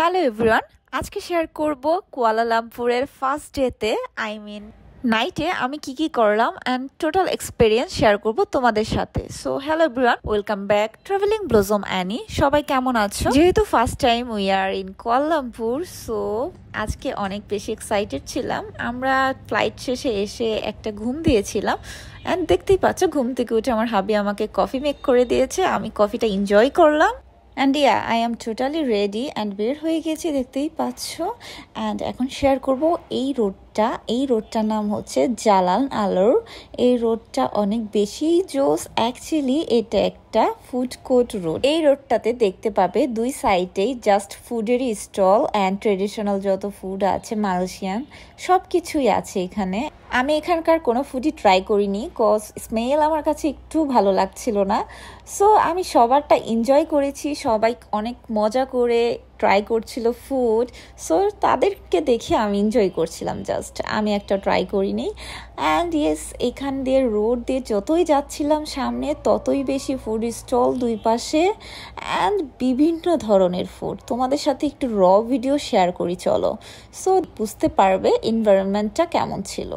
Hello everyone, আজকে share করব কুয়ালালামপুরের first ডেতে নাইটে আমি কি করলাম অ্যান্ড টোটাল এক্সপিরিয়েন্স শেয়ার করব তোমাদের সাথে। So hello everyone, welcome back traveling blossom Annie. সবাই কেমন আছো? যেহেতু first time we are in Kuala Lumpur, so আজকে অনেক বেশি এক্সাইটেড ছিলাম। আমরা ফ্লাইট শেষে এসে একটা ঘুম দিয়েছিলাম অ্যান্ড দেখতেই পাচ্ছ ঘুম থেকে উঠে আমার হাবি আমাকে কফি মেক করে দিয়েছে, আমি কফিটা এনজয় করলাম। And yeah, I am totally ready and বের হয়ে গেছি, দেখতেই পাচ্ছ। অ্যান্ড এখন শেয়ার করব এই রোডটার নাম হচ্ছে জালাল আলোর। এই রোডটা অনেক বেশি জোস। অ্যাকচুয়ালি এটা একটা ফুড কোর্ট রোড। এই রোডটাতে দেখতে পাবে দুই সাইডেই জাস্ট ফুডেরই স্টল অ্যান্ড ট্রেডিশনাল যত ফুড আছে মালয়েশিয়ান সব কিছুই আছে এখানে। আমি এখানকার কোনো ফুডই ট্রাই করিনি, কজ স্মেল আমার কাছে একটু ভালো লাগছিল না। সো আমি সবারটা এনজয় করেছি, সবাই অনেক মজা করে ট্রাই করছিল ফুড। সো তাদেরকে দেখে আমি এনজয় করছিলাম, জাস্ট আমি একটা ট্রাই করিনি। অ্যান্ড ইয়েস, এখান দিয়ে রোড দিয়ে যতই যাচ্ছিলাম সামনে ততই বেশি ফুড স্টল দুই পাশে অ্যান্ড বিভিন্ন ধরনের ফুড। তোমাদের সাথে একটু র ভিডিও শেয়ার করি চলো, সো বুঝতে পারবে এনভায়রনমেন্টটা কেমন ছিল।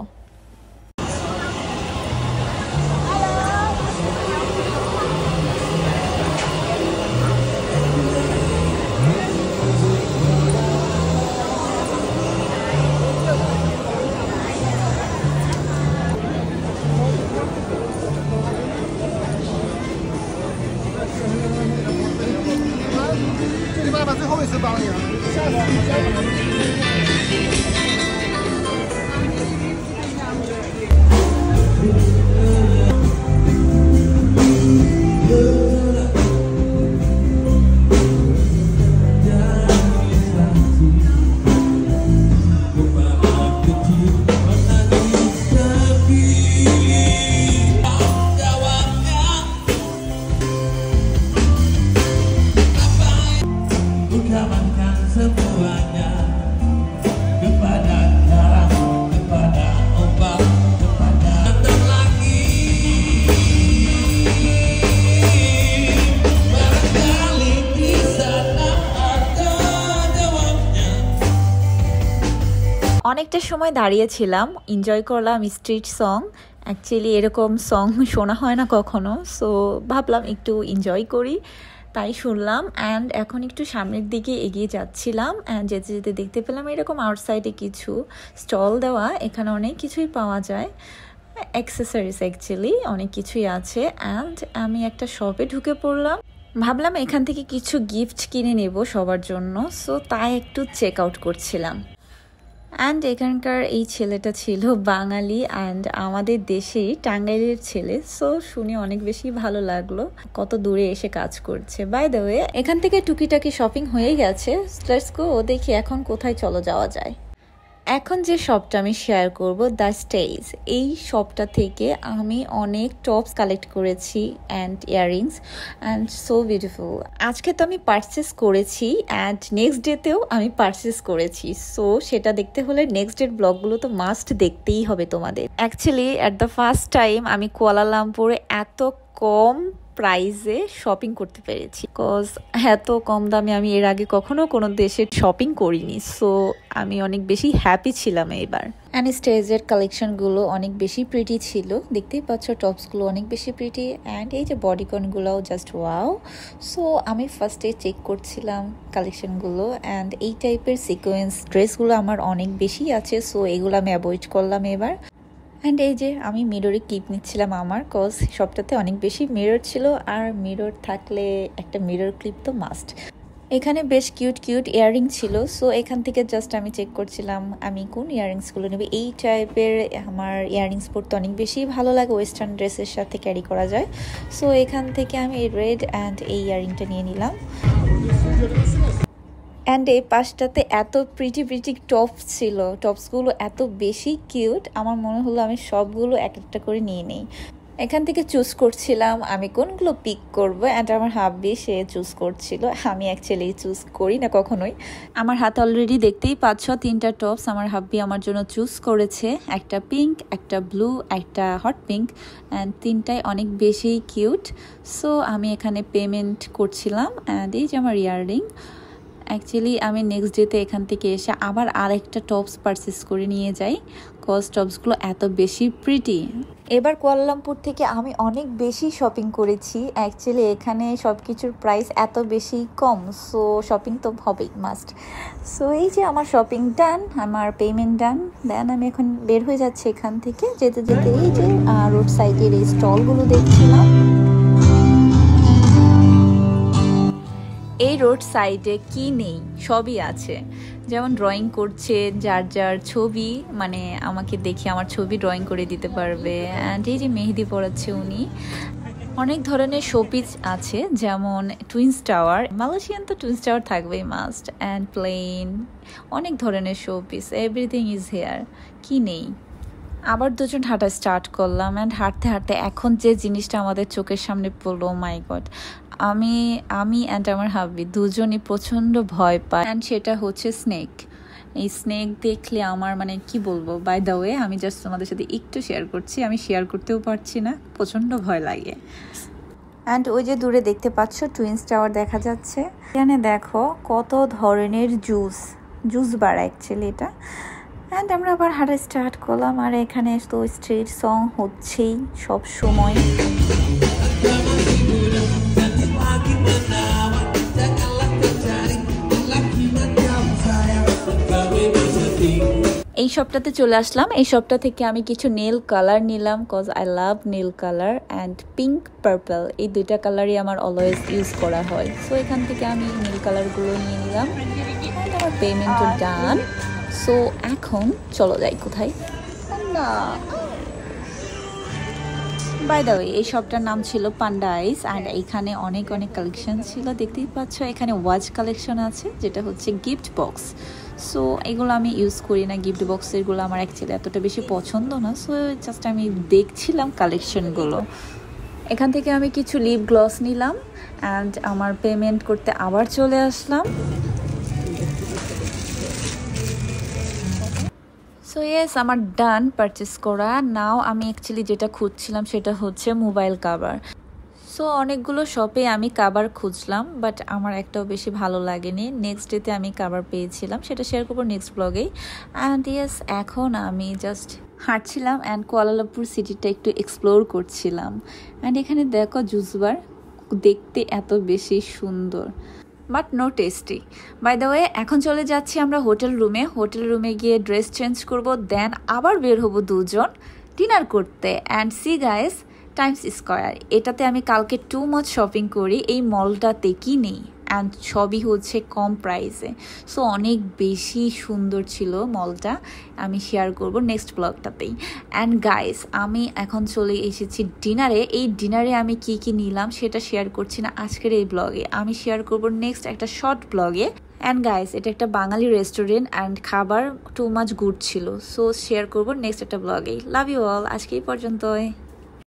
অনেকটা সময় দাঁড়িয়েছিলাম, এনজয় করলাম স্ট্রিট সং। অ্যাকচুয়ালি এরকম সং শোনা হয় না কখনো, সো ভাবলাম একটু এনজয় করি, তাই শুনলাম। অ্যান্ড এখন একটু সামনের দিকে এগিয়ে যাচ্ছিলাম অ্যান্ড যেতে যেতে দেখতে পেলাম এরকম আউটসাইডে কিছু স্টল দেওয়া। এখানে অনেক কিছুই পাওয়া যায়, অ্যাক্সেসরিজ অ্যাকচুয়ালি অনেক কিছুই আছে। অ্যান্ড আমি একটা শপে ঢুকে পড়লাম, ভাবলাম এখান থেকে কিছু গিফট কিনে নেব সবার জন্য, সো তাই একটু চেক আউট করছিলাম। অ্যান্ড এখানকার এই ছেলেটা ছিল বাঙালি অ্যান্ড আমাদের দেশেই টাঙ্গাইলের ছেলে, সো শুনে অনেক বেশি ভালো লাগলো কত দূরে এসে কাজ করছে। বাই দ্য ওয়ে, এখান থেকে টুকিটাকি শপিং হয়ে গেছে, লেটস গো দেখি এখন কোথায় চলো যাওয়া যায়। এখন যে শপটা আমি শেয়ার করব, দ্য স্টেজ, এই শপটা থেকে আমি অনেক টপস কালেক্ট করেছি and earrings and so beautiful. আজকে তো আমি পারচেস করেছি অ্যান্ড নেক্সট ডেতেও আমি পারচেস করেছি, সো সেটা দেখতে হলে নেক্সট ডের ব্লগগুলো তো মাস্ট দেখতেই হবে তোমাদের। Actually at the first time আমি কুয়ালালামপুরে এত কম প্রাইসে শপিং করতে পেরেছি, বিকজ এত কম দামে আমি এর আগে কখনো কোনো দেশে শপিং করিনি, সো আমি অনেক বেশি হ্যাপি ছিলাম এবার। অ্যান্ড স্টেজের কালেকশনগুলো অনেক বেশি প্রিটি ছিল, দেখতেই পাচ্ছ টপসগুলো অনেক বেশি প্রিটি অ্যান্ড এই যে বডিকনগুলোও জাস্ট ওয়াও। সো আমি ফার্স্টে চেক করছিলাম কালেকশনগুলো অ্যান্ড এই টাইপের সিকোয়েন্স ড্রেসগুলো আমার অনেক বেশি আছে, সো এগুলো আমি অ্যাভয়েড করলাম এবার। অ্যান্ড এই যে আমি মিররে ক্লিপ নিচ্ছিলাম আমার, কজ সবটাতে অনেক বেশি মিরর ছিল আর মিরর থাকলে একটা মিরর ক্লিপ তো মাস্ট। এখানে বেশ কিউট কিউট ইয়াররিং ছিল, সো এখান থেকে জাস্ট আমি চেক করছিলাম আমি কোন ইয়াররিংসগুলো নেব। এই টাইপের আমার ইয়াররিংস পরতে অনেক বেশি ভালো লাগে, ওয়েস্টার্ন ড্রেসের সাথে ক্যারি করা যায়। সো এখান থেকে আমি এই রেড অ্যান্ড এই ইয়াররিংটা নিয়ে নিলাম। অ্যান্ড এই পাশটাতে এত প্রিটি প্রিটি টপস ছিল, টপসগুলো এত বেশি কিউট, আমার মনে হলো আমি সবগুলো এক একটা করে নিয়ে নিই। এখান থেকে চুজ করছিলাম আমি কোনগুলো পিক করব অ্যান্ড আমার হাবি সে চুজ করছিল, আমি অ্যাকচুয়ালি চুজ করি না কখনোই। আমার হাতে অলরেডি দেখতেই পাচ্ছ তিনটা টপস আমার হাবি আমার জন্য চুজ করেছে, একটা পিঙ্ক, একটা ব্লু, একটা হট পিঙ্ক অ্যান্ড তিনটাই অনেক বেশি কিউট। সো আমি এখানে পেমেন্ট করছিলাম অ্যান্ড এই যে আমার ইয়াররিং অ্যাকচুয়ালি আমি নেক্সট ডেতে এখান থেকে এসে আবার আরেকটা টপস পারচেস করে নিয়ে যাই, কজ টপসগুলো এত বেশি প্রিটি। এবার কুয়ালালামপুর থেকে আমি অনেক বেশি শপিং করেছি। অ্যাকচুয়ালি এখানে সব কিছুর প্রাইস এত বেশি কম, সো শপিং তো হবেই মাস্ট। সো এই যে আমার শপিং ডান, আমার পেমেন্ট ডান, দেন আমি এখন বের হয়ে যাচ্ছি এখান থেকে। যেতে যেতে এই যে রোড সাইডের এই স্টলগুলো দেখছিলাম। এই রোড সাইডে কি নেই সবই আছে, যেমন ড্রয়িং করছে, যার যার ছবি মানে আমাকে দেখে আমার ছবি ড্রয়িং করে দিতে পারবে। অ্যান্ড এই যে মেহেদি পড়াচ্ছে উনি। অনেক ধরনের শোপিস আছে, যেমন টুইন্স টাওয়ার, মালয়েশিয়ান তো টুইন্স টাওয়ার থাকবেই মাস্ট, অ্যান্ড প্লেন, অনেক ধরনের শোপিস, এভরিথিং ইজ হেয়ার। কি নেই। আবার দুজন হাঁটা স্টার্ট করলাম, অ্যান্ড হাঁটতে হাঁটতে এখন যে জিনিসটা আমাদের চোখের সামনে পড়লো, মাই গড, আমি অ্যান্ড আমার হাবি দুজনই প্রচণ্ড ভয় পাই, অ্যান্ড সেটা হচ্ছে স্নেক। এই স্নেক দেখলে আমার মানে কি বলবো, বাই দ্য ওয়ে আমি জাস্ট তোমাদের সাথে একটু শেয়ার করছি, আমি শেয়ার করতেও পারছি না, প্রচণ্ড ভয় লাগে। অ্যান্ড ওই যে দূরে দেখতে পাচ্ছ টুইন্স টাওয়ার দেখা যাচ্ছে। এখানে দেখো কত ধরনের জুস বার অ্যাকচুয়ালি এটা। অ্যান্ড আমরা আবার হাঁটা স্টার্ট করলাম, আর এখানে তো স্ট্রিট সং হচ্ছেই সব সময়। এই শপটাতে চলে আসলাম। এই শপটা থেকে আমি কিছু নেল কালার নিলাম, cause I love nail colour, and pink purple, এই দুইটা কালারই আমার অলওয়েজ ইউজ করা হয়। সো এখান থেকে আমি নেল কালারগুলো নিয়ে নিলাম, অ্যান্ড আমার পেমেন্টও ডান। সো এখন চলো যাই কোথায় না। বাই দ্য ওয়ে এই শপটার নাম ছিল পান্ডা আইস, অ্যান্ড এইখানে অনেক কালেকশন ছিল, দেখতেই পাচ্ছ। এখানে ওয়াচ কালেকশন আছে, যেটা হচ্ছে গিফট বক্স। সো এগুলো আমি ইউজ করি না, গিফট বক্সেরগুলো আমার অ্যাকচুয়ালি এতটা বেশি পছন্দ না। সো জাস্ট আমি দেখছিলাম কালেকশনগুলো। এখান থেকে আমি কিছু লিপ গ্লস নিলাম, অ্যান্ড আমার পেমেন্ট করতে আবার চলে আসলাম। সো ইয়েস, আমার ডান পারচেস করা। নাও আমি অ্যাকচুয়ালি যেটা খুঁজছিলাম সেটা হচ্ছে মোবাইল কাভার। সো অনেকগুলো শপে আমি কাভার খুঁজলাম, বাট আমার একটাও বেশি ভালো লাগেনি। নেক্সট ডেতে আমি কাভার পেয়েছিলাম, সেটা শেয়ার করবো নেক্সট ব্লগেই। অ্যান্ড ইয়েস, এখন আমি জাস্ট হাঁটছিলাম অ্যান্ড কুয়ালালামপুর সিটিটা একটু এক্সপ্লোর করছিলাম। অ্যান্ড এখানে দেখো জুসবার, দেখতে এত বেশি সুন্দর, but no tasty. By the way এখন চলে যাচ্ছি আমরা হোটেল রুমে গিয়ে ড্রেস চেঞ্জ করব, দেন আবার বের হবো দুজন ডিনার করতে। And C guys, Times square, এটাতে আমি কালকে টু মাচ শপিং করি, এই মলটাতে কি নেই, অ্যান্ড সবই হচ্ছে কম প্রাইসে। সো অনেক বেশি সুন্দর ছিল মলটা, আমি শেয়ার করব নেক্সট ব্লগটাতেই। অ্যান্ড গাইস, আমি এখন চলে এসেছি ডিনারে। এই ডিনারে আমি কি নিলাম সেটা শেয়ার করছি না আজকের এই ব্লগে, আমি শেয়ার করব নেক্সট একটা শর্ট ব্লগে। অ্যান্ড গাইস, এটা একটা বাঙালি রেস্টুরেন্ট, অ্যান্ড খাবার টু মাচ গুড ছিল। সো শেয়ার করব নেক্সট একটা ব্লগেই। লাভ ইউ অল, আজকে এই পর্যন্তই।